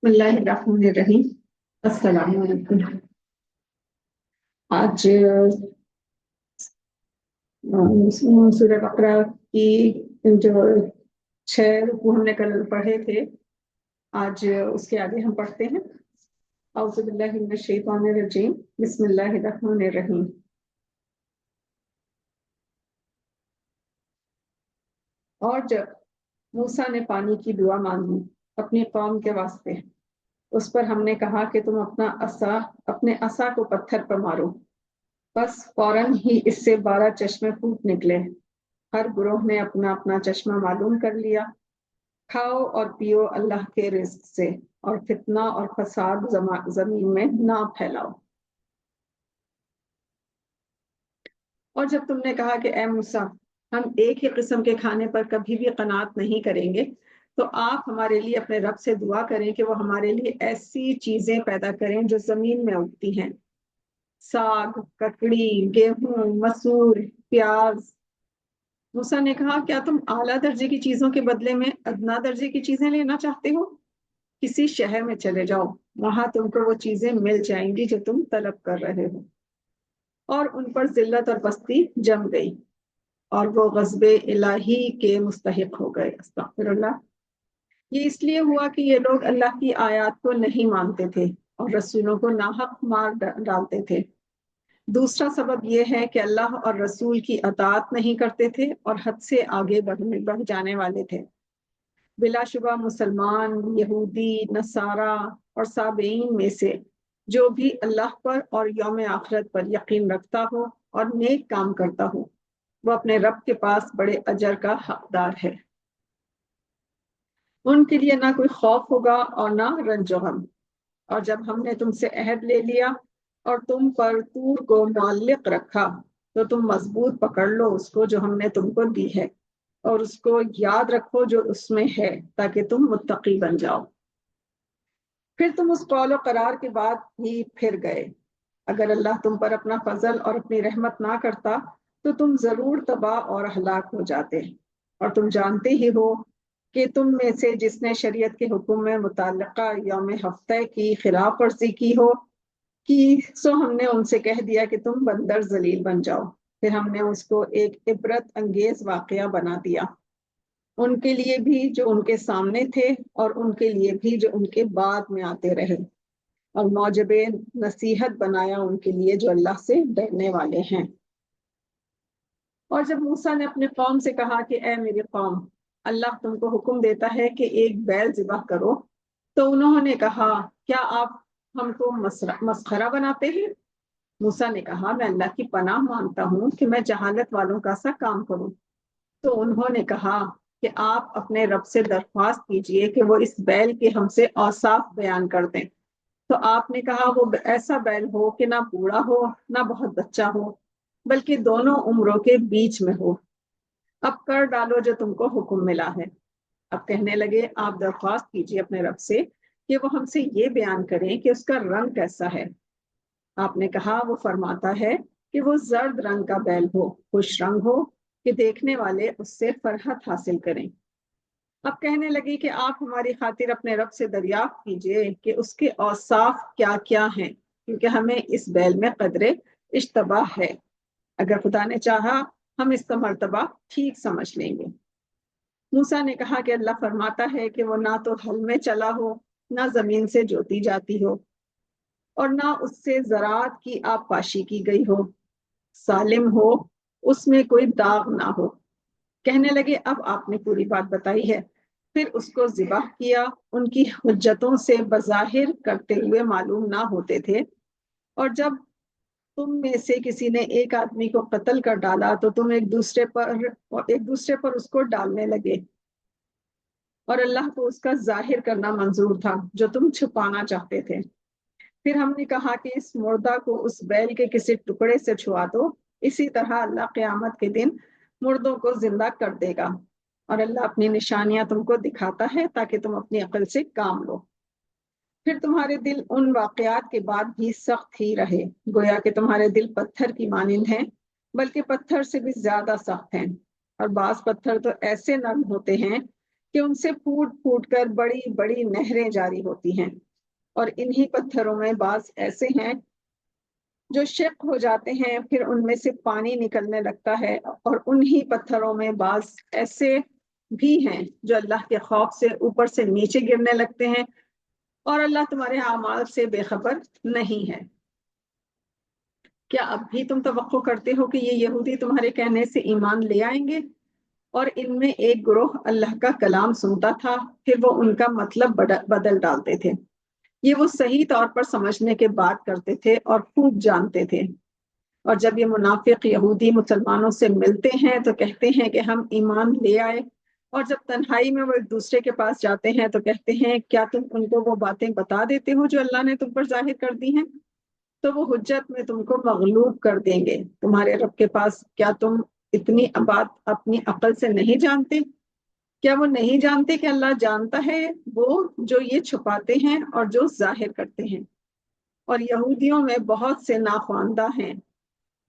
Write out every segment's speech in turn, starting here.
بسم اللہ الرحمن الرحیم۔ السلام علیکم۔ آج سورہ بقرہ کی جو 6 رکوع ہم نے کل پڑھے تھے، آج اس کے آگے ہم پڑھتے ہیں۔ اعوذ باللہ من الشیطان الرجیم، بسم اللہ الرحمن الرحیم۔ اور جب موسیٰ نے پانی کی دعا مانگی اپنی قوم کے واسطے، اس پر ہم نے کہا کہ تم اپنے عصا کو پتھر پر مارو، بس فوراً ہی اس سے 12 چشمے پھوٹ نکلے۔ ہر گروہ نے اپنا اپنا چشمہ معلوم کر لیا۔ کھاؤ اور پیو اللہ کے رزق سے، اور فتنہ اور فساد زمین میں نہ پھیلاؤ۔ اور جب تم نے کہا کہ اے موسیٰ، ہم ایک ہی قسم کے کھانے پر کبھی بھی قناعت نہیں کریں گے، تو آپ ہمارے لیے اپنے رب سے دعا کریں کہ وہ ہمارے لیے ایسی چیزیں پیدا کریں جو زمین میں اگتی ہیں، ساگ، ککڑی، گیہوں، مسور، پیاز۔ موسیٰ نے کہا کیا تم اعلیٰ درجے کی چیزوں کے بدلے میں ادنا درجے کی چیزیں لینا چاہتے ہو؟ کسی شہر میں چلے جاؤ، وہاں تم کو وہ چیزیں مل جائیں گی جو تم طلب کر رہے ہو۔ اور ان پر ذلت اور پستی جم گئی، اور وہ غضب الہی کے مستحق ہو گئے۔ استغفر اللہ۔ یہ اس لیے ہوا کہ یہ لوگ اللہ کی آیات کو نہیں مانتے تھے اور رسولوں کو ناحق مار ڈالتے تھے۔ دوسرا سبب یہ ہے کہ اللہ اور رسول کی اطاعت نہیں کرتے تھے اور حد سے آگے بڑھ جانے والے تھے۔ بلا شبہ مسلمان، یہودی، نصارہ اور سابعین میں سے جو بھی اللہ پر اور یوم آخرت پر یقین رکھتا ہو اور نیک کام کرتا ہو، وہ اپنے رب کے پاس بڑے اجر کا حقدار ہے۔ ان کے لیے نہ کوئی خوف ہوگا اور نہ رنج و غم۔ اور جب ہم نے تم سے عہد لے لیا اور تم پر طور کو معلق رکھا، تو تم مضبوط پکڑ لو اس کو جو ہم نے تم کو دی ہے، اور اس کو یاد رکھو جو اس میں ہے، تاکہ تم متقی بن جاؤ۔ پھر تم اس قول و قرار کے بعد ہی پھر گئے۔ اگر اللہ تم پر اپنا فضل اور اپنی رحمت نہ کرتا تو تم ضرور تباہ اور ہلاک ہو جاتے۔ اور تم جانتے ہی ہو کہ تم میں سے جس نے شریعت کے حکم میں متعلقہ یوم ہفتہ کی خلاف ورزی کی سو ہم نے ان سے کہہ دیا کہ تم بندر ذلیل بن جاؤ۔ پھر ہم نے اس کو ایک عبرت انگیز واقعہ بنا دیا، ان کے لیے بھی جو ان کے سامنے تھے اور ان کے لیے بھی جو ان کے بعد میں آتے رہے، اور موجب نصیحت بنایا ان کے لیے جو اللہ سے ڈرنے والے ہیں۔ اور جب موسیٰ نے اپنے قوم سے کہا کہ اے میری قوم، اللہ تم کو حکم دیتا ہے کہ ایک بیل ذبح کرو، تو انہوں نے کہا کیا آپ ہم کو مسخرہ بناتے ہیں؟ موسیٰ نے کہا میں اللہ کی پناہ مانگتا ہوں کہ میں جہالت والوں کا سا کام کروں۔ تو انہوں نے کہا کہ آپ اپنے رب سے درخواست کیجئے کہ وہ اس بیل کے ہم سے اوصاف بیان کر دیں۔ تو آپ نے کہا وہ ایسا بیل ہو کہ نہ بوڑھا ہو نہ بہت بچہ ہو، بلکہ دونوں عمروں کے بیچ میں ہو۔ اب کر ڈالو جو تم کو حکم ملا ہے۔ اب کہنے لگے آپ درخواست کیجئے اپنے رب سے کہ وہ ہم سے یہ بیان کریں کہ اس کا رنگ کیسا ہے۔ آپ نے کہا وہ فرماتا ہے کہ وہ زرد رنگ کا بیل ہو، خوش رنگ ہو کہ دیکھنے والے اس سے فرحت حاصل کریں۔ اب کہنے لگی کہ آپ ہماری خاطر اپنے رب سے دریافت کیجئے کہ اس کے اوصاف کیا کیا ہیں، کیونکہ ہمیں اس بیل میں قدر اشتباہ ہے۔ اگر خدا نے چاہا ہم اس کا مرتبہ ٹھیک سمجھ لیں گے۔ موسیٰ نے کہا کہ اللہ فرماتا ہے کہ وہ نہ تو ہل میں چلا ہو، نہ زمین سے جوتی جاتی ہو، اور نہ اس سے زراعت کی آب پاشی کی گئی ہو، سالم ہو، اس میں کوئی داغ نہ ہو۔ کہنے لگے اب آپ نے پوری بات بتائی ہے۔ پھر اس کو ذبح کیا، ان کی حجتوں سے بظاہر کرتے ہوئے معلوم نہ ہوتے تھے۔ اور جب تم میں سے کسی نے ایک آدمی کو قتل کر ڈالا تو تم ایک دوسرے پر اس کو ڈالنے لگے، اور اللہ کو اس کا ظاہر کرنا منظور تھا جو تم چھپانا چاہتے تھے۔ پھر ہم نے کہا کہ اس مردہ کو اس بیل کے کسی ٹکڑے سے چھوا دو، اسی طرح اللہ قیامت کے دن مردوں کو زندہ کر دے گا، اور اللہ اپنی نشانیاں تم کو دکھاتا ہے تاکہ تم اپنی عقل سے کام لو۔ پھر تمہارے دل ان واقعات کے بعد بھی سخت ہی رہے، گویا کہ تمہارے دل پتھر کی مانند ہیں، بلکہ پتھر سے بھی زیادہ سخت ہیں۔ اور بعض پتھر تو ایسے نرم ہوتے ہیں کہ ان سے پھوٹ پھوٹ کر بڑی بڑی نہریں جاری ہوتی ہیں، اور انہی پتھروں میں بعض ایسے ہیں جو شق ہو جاتے ہیں، پھر ان میں سے پانی نکلنے لگتا ہے، اور انہی پتھروں میں بعض ایسے بھی ہیں جو اللہ کے خوف سے اوپر سے نیچے گرنے لگتے ہیں، اور اللہ تمہارے اعمال سے بے خبر نہیں ہے۔ کیا اب بھی تم توقع کرتے ہو کہ یہ یہودی تمہارے کہنے سے ایمان لے آئیں گے؟ اور ان میں ایک گروہ اللہ کا کلام سنتا تھا، پھر وہ ان کا مطلب بدل ڈالتے تھے۔ یہ وہ صحیح طور پر سمجھنے کے بات کرتے تھے اور خوب جانتے تھے۔ اور جب یہ منافق یہودی مسلمانوں سے ملتے ہیں تو کہتے ہیں کہ ہم ایمان لے آئے، اور جب تنہائی میں وہ ایک دوسرے کے پاس جاتے ہیں تو کہتے ہیں کیا تم ان کو وہ باتیں بتا دیتے ہو جو اللہ نے تم پر ظاہر کر دی ہیں؟ تو وہ حجت میں تم کو مغلوب کر دیں گے تمہارے رب کے پاس۔ کیا تم اتنی بات اپنی عقل سے نہیں جانتے؟ کیا وہ نہیں جانتے کہ اللہ جانتا ہے وہ جو یہ چھپاتے ہیں اور جو ظاہر کرتے ہیں؟ اور یہودیوں میں بہت سے ناخواندہ ہیں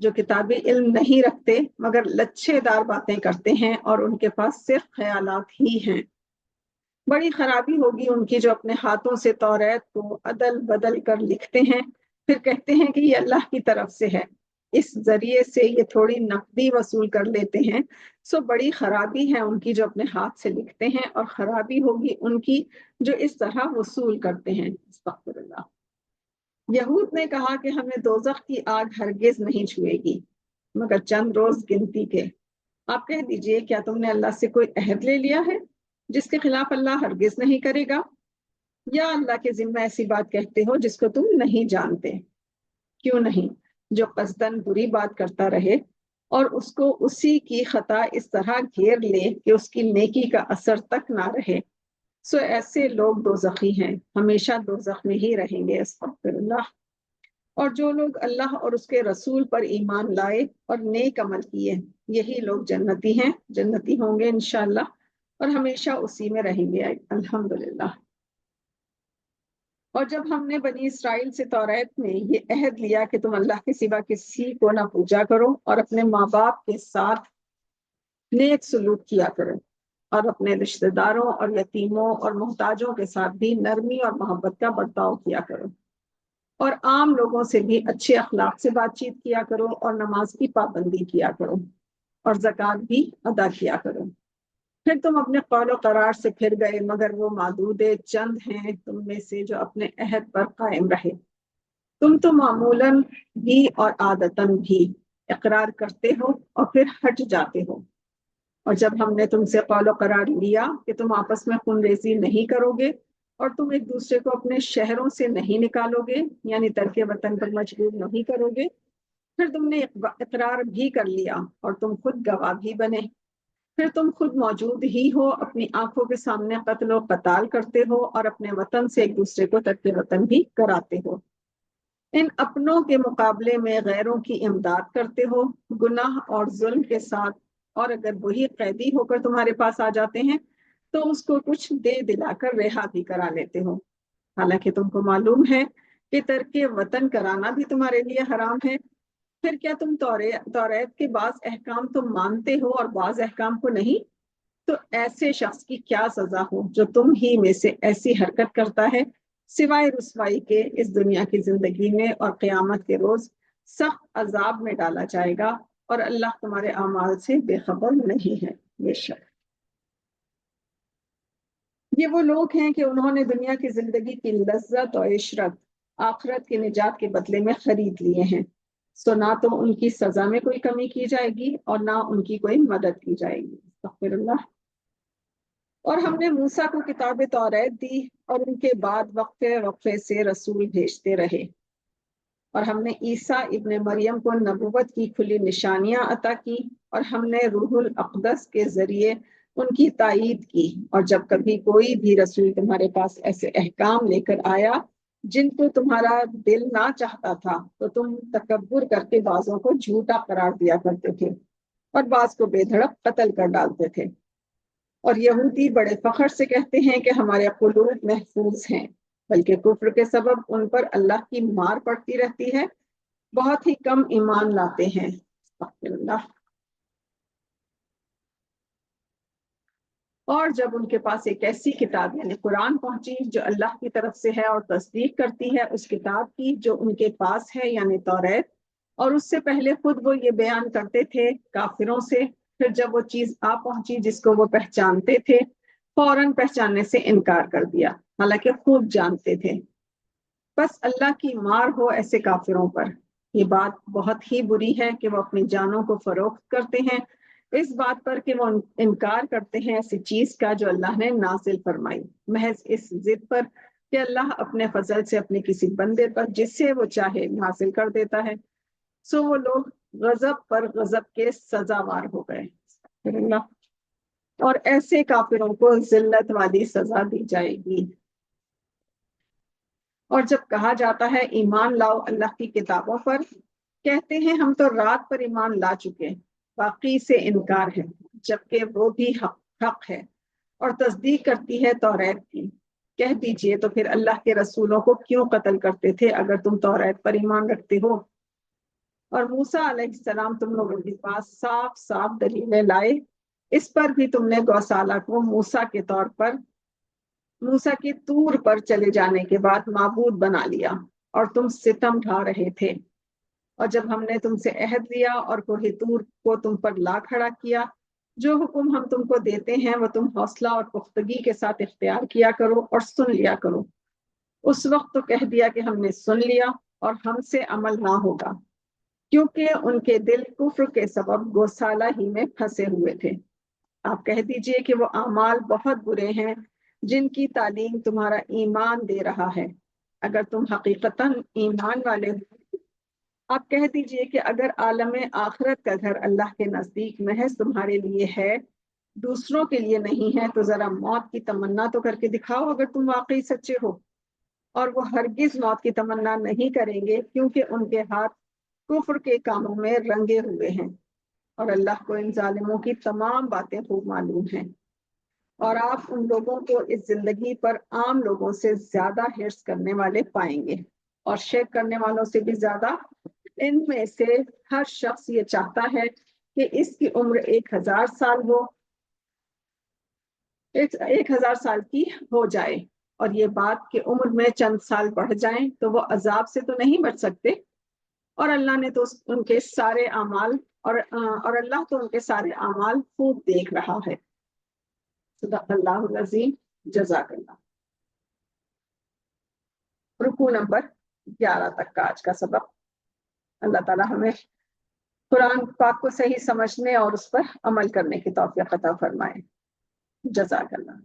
جو کتابی علم نہیں رکھتے مگر لچھے دار باتیں کرتے ہیں، اور ان کے پاس صرف خیالات ہی ہیں۔ بڑی خرابی ہوگی ان کی جو اپنے ہاتھوں سے توریت کو عدل بدل کر لکھتے ہیں، پھر کہتے ہیں کہ یہ اللہ کی طرف سے ہے، اس ذریعے سے یہ تھوڑی نقدی وصول کر لیتے ہیں۔ سو بڑی خرابی ہے ان کی جو اپنے ہاتھ سے لکھتے ہیں، اور خرابی ہوگی ان کی جو اس طرح وصول کرتے ہیں۔ استغفر اللہ۔ یہود نے کہا کہ ہمیں دوزخ کی آگ ہرگز نہیں چھوئے گی مگر چند روز گنتی کے۔ آپ کہہ دیجئے کیا تم نے اللہ سے کوئی عہد لے لیا ہے جس کے خلاف اللہ ہرگز نہیں کرے گا؟ یا اللہ کے ذمہ ایسی بات کہتے ہو جس کو تم نہیں جانتے؟ کیوں نہیں، جو قصدن بری بات کرتا رہے اور اس کو اسی کی خطا اس طرح گھیر لے کہ اس کی نیکی کا اثر تک نہ رہے، سو ایسے لوگ دوزخی ہیں، ہمیشہ دوزخ میں ہی رہیں گے۔ استغفر اللہ۔ اور جو لوگ اللہ اور اس کے رسول پر ایمان لائے اور نیک عمل کیے، یہی لوگ جنتی ہیں، جنتی ہوں گے انشاءاللہ، اور ہمیشہ اسی میں رہیں گے الحمدللہ۔ اور جب ہم نے بنی اسرائیل سے توریت میں یہ عہد لیا کہ تم اللہ کے سوا کسی کو نہ پوجا کرو اور اپنے ماں باپ کے ساتھ نیک سلوک کیا کرو، اور اپنے رشتہ داروں اور یتیموں اور محتاجوں کے ساتھ بھی نرمی اور محبت کا برتاؤ کیا کرو، اور عام لوگوں سے بھی اچھے اخلاق سے بات چیت کیا کرو، اور نماز کی پابندی کیا کرو، اور زکوٰۃ بھی ادا کیا کرو۔ پھر تم اپنے قول و قرار سے پھر گئے، مگر وہ معدود چند ہیں تم میں سے جو اپنے عہد پر قائم رہے۔ تم تو معمولاً بھی اور عادتاً بھی اقرار کرتے ہو اور پھر ہٹ جاتے ہو۔ اور جب ہم نے تم سے قول و قرار لیا کہ تم آپس میں خون ریزی نہیں کرو گے اور تم ایک دوسرے کو اپنے شہروں سے نہیں نکالو گے، یعنی ترک وطن پر مجبور نہیں کرو گے، پھر تم نے اقرار بھی کر لیا اور تم خود گواہ بھی بنے، پھر تم خود موجود ہی ہو، اپنی آنکھوں کے سامنے قتل و قتال کرتے ہو اور اپنے وطن سے ایک دوسرے کو ترک وطن بھی کراتے ہو۔ ان اپنوں کے مقابلے میں غیروں کی امداد کرتے ہو گناہ اور ظلم کے ساتھ، اور اگر وہی قیدی ہو کر تمہارے پاس آ جاتے ہیں تو اس کو کچھ دے دلا کر رہا بھی کرا لیتے ہو، حالانکہ تم کو معلوم ہے کہ ترک وطن کرانا بھی تمہارے لیے حرام ہے۔ پھر کیا تم توریت کے بعض احکام تم مانتے ہو اور بعض احکام کو نہیں؟ تو ایسے شخص کی کیا سزا ہو جو تم ہی میں سے ایسی حرکت کرتا ہے، سوائے رسوائی کے اس دنیا کی زندگی میں، اور قیامت کے روز سخت عذاب میں ڈالا جائے گا، اور اللہ تمہارے اعمال سے بے خبر نہیں ہے۔ بے شک یہ وہ لوگ ہیں کہ انہوں نے دنیا کی زندگی کی لذت اور عشرت آخرت کی نجات کے بدلے میں خرید لیے ہیں، سو نہ تو ان کی سزا میں کوئی کمی کی جائے گی اور نہ ان کی کوئی مدد کی جائے گی۔ استغفر اللہ۔ اور ہم نے موسیٰ کو کتاب توریت دی، اور ان کے بعد وقفے وقفے سے رسول بھیجتے رہے، اور ہم نے عیسیٰ ابن مریم کو نبوت کی کھلی نشانیاں عطا کی، اور ہم نے روح الاقدس کے ذریعے ان کی تائید کی۔ اور جب کبھی کوئی بھی رسول تمہارے پاس ایسے احکام لے کر آیا جن کو تمہارا دل نہ چاہتا تھا تو تم تکبر کر کے بعضوں کو جھوٹا قرار دیا کرتے تھے اور بعض کو بے دھڑک قتل کر ڈالتے تھے۔ اور یہودی بڑے فخر سے کہتے ہیں کہ ہمارے قلوب محفوظ ہیں، بلکہ کفر کے سبب ان پر اللہ کی مار پڑتی رہتی ہے، بہت ہی کم ایمان لاتے ہیں۔ استغفر اللہ۔ اور جب ان کے پاس ایک ایسی کتاب یعنی قرآن پہنچی جو اللہ کی طرف سے ہے اور تصدیق کرتی ہے اس کتاب کی جو ان کے پاس ہے یعنی توریت، اور اس سے پہلے خود وہ یہ بیان کرتے تھے کافروں سے، پھر جب وہ چیز آ پہنچی جس کو وہ پہچانتے تھے فوراً پہچاننے سے انکار کر دیا، حالانکہ خوب جانتے تھے۔ بس اللہ کی مار ہو ایسے کافروں پر۔ یہ بات بہت ہی بری ہے کہ وہ اپنی جانوں کو فروخت کرتے ہیں اس بات پر کہ وہ انکار کرتے ہیں ایسی چیز کا جو اللہ نے نازل فرمائی، محض اس ضد پر کہ اللہ اپنے فضل سے اپنے کسی بندے پر جس سے وہ چاہے نازل کر دیتا ہے۔ سو وہ لوگ غضب پر غضب کے سزاوار ہو گئے۔ اللہ، اور ایسے کافروں کو ذلت والی سزا دی جائے گی۔ اور جب کہا جاتا ہے ایمان لاؤ اللہ کی کتابوں پر، کہتے ہیں ہم تو رات پر ایمان لا چکے، باقی سے انکار ہے، جبکہ وہ بھی حق ہے اور تصدیق کرتی ہے توریت کی۔ کہہ دیجئے تو پھر اللہ کے رسولوں کو کیوں قتل کرتے تھے اگر تم توریت پر ایمان رکھتے ہو؟ اور موسیٰ علیہ السلام تم لوگوں کے پاس صاف صاف دلیلیں لائے، اس پر بھی تم نے گوسالہ کو موسیٰ کے طور پر موسیٰ کے طور پر چلے جانے کے بعد معبود بنا لیا اور تم ستم ڈھا رہے تھے۔ اور جب ہم نے تم سے عہد لیا اور کوہ طور کو تم پر لا کھڑا کیا، جو حکم ہم تم کو دیتے ہیں وہ تم حوصلہ اور پختگی کے ساتھ اختیار کیا کرو اور سن لیا کرو۔ اس وقت تو کہہ دیا کہ ہم نے سن لیا اور ہم سے عمل نہ ہوگا، کیونکہ ان کے دل کفر کے سبب گوسالہ ہی میں پھنسے ہوئے تھے۔ آپ کہہ دیجئے کہ وہ اعمال بہت برے ہیں جن کی تعلیم تمہارا ایمان دے رہا ہے، اگر تم حقیقتاً ایمان والے ہو۔ آپ کہہ دیجئے کہ اگر عالم آخرت کا گھر اللہ کے نزدیک محض تمہارے لیے ہے، دوسروں کے لیے نہیں ہے، تو ذرا موت کی تمنا تو کر کے دکھاؤ اگر تم واقعی سچے ہو۔ اور وہ ہرگز موت کی تمنا نہیں کریں گے کیونکہ ان کے ہاتھ کفر کے کاموں میں رنگے ہوئے ہیں، اور اللہ کو ان ظالموں کی تمام باتیں خوب معلوم ہیں۔ اور آپ ان لوگوں کو اس زندگی پر عام لوگوں سے زیادہ حرص کرنے والے پائیں گے، اور شک کرنے والوں سے بھی زیادہ۔ ان میں سے ہر شخص یہ چاہتا ہے کہ اس کی عمر 1000 سال ہو، 1000 سال کی ہو جائے، اور یہ بات کہ عمر میں چند سال بڑھ جائیں تو وہ عذاب سے تو نہیں بچ سکتے، اور اللہ نے تو ان کے سارے اعمال اور اللہ تو ان کے سارے اعمال خوب دیکھ رہا ہے۔ صدق اللہ العظیم۔ جزاک اللہ۔ رکوع نمبر 11 تک کا آج کا سبق۔ اللہ تعالی ہمیں قرآن پاک کو صحیح سمجھنے اور اس پر عمل کرنے کی توفیق عطا فرمائے۔ جزاک اللہ۔